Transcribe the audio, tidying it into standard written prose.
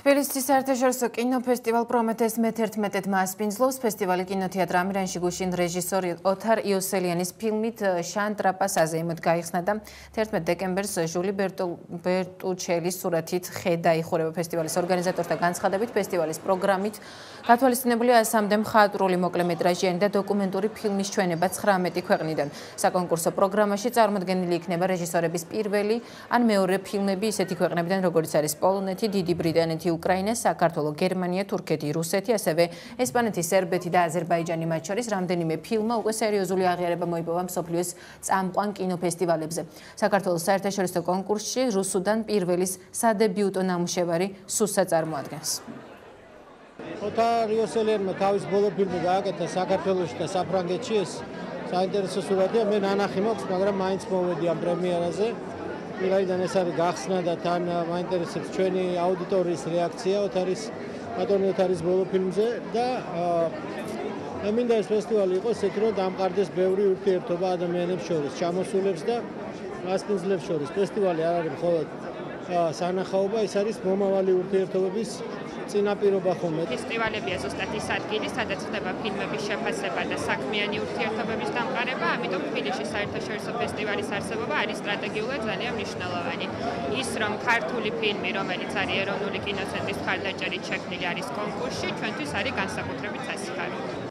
თბილისის საერთაშორისო კინოფესტივალ პრომეთეს მე-11 მასპინძლობს ფესტივალი კინოთეატრ ამირანში გუშინ რეჟისორი ოთარ იოსელიანის ფილმით შან ტრაპას აზეიმოდ გაიხსნა და 11 დეკემბერს ჟული ბერტუჩელის სურათით ხე დაიხურება ფესტივალის ორგანიზატორთა განცხადებით ფესტივალის პროგრამით გათვალისწინებულია 100-მდე მხატვრული მოკლემეტრაჟიანი და დოკუმენტური ფილმის ჩვენება 19 ქვეყნიდან. საკონკურსო პროგრამაში წარმოდგენილი იქნება რეჟისორების პირველი ან მეორე ფილმები ისეთი ქვეყნებიდან როგორც არის პოლონეთი, დიდი ბრიტანეთი, უკრაინა, საქართველო, გერმანია, თურქეთი, რუსეთი, ასევე ესპანეთი, სერბეთი და აზერბაიჯანი მათ შორის რამდენიმე ფილმმა უკვე სერიოზული აღიარება მოიპოვა მსოფლიოს წამყვან კინოფესტივალებზე. საქართველოს საერთაშორისო კონკურსში რუსუდან პირველის სადებიუტო ნამუშევარი სუსა წარმოადგენს. ოთარ იოსელიანმა თავის ბოლო ფილმი გააკეთა საქართველოში და საფრანგეთში, ეს საინტერესო სურათია, მე ნანახი მაქვს, მაგრამ მაინც მოვედი ამ პრემიერაზე. ვიღაიდან ეს არის გახსნა და თან მაინტერესებს ჩვენი აუდიტორიის რეაქცია ოთარის ბოლო ფილმზე და მე მინდა ეს ფესტივალი იყოს ესეთი, რომ დამყარდეს ბევრი ურთიერთობა ადამიანებს შორის, ჩამოსულებს და მასპინძლებს შორის. ფესტივალი არ არის მხოლოდ სანახაობა, ეს არის მომავალი ურთიერთობების წინაპირობა ხოლმე. ფესტივალებია ზუსტად ის ადგილი, სადაც ხდება ფილმების შეფასება და საქმიანი ურთიერთობების დამყარება, ამიტომ თბილისში საერთაშორისო ფესტივალის არსებობა არის სტრატეგიულად ძალიან მნიშვნელოვანი. ის რომ ქართული ფილმი, რომელიც არის ეროვნული კინოცენტრის მხარდაჭერით შექმნილი არის კონკურსში, ჩვენთვის არის განსაკუთრებით სასიხარო.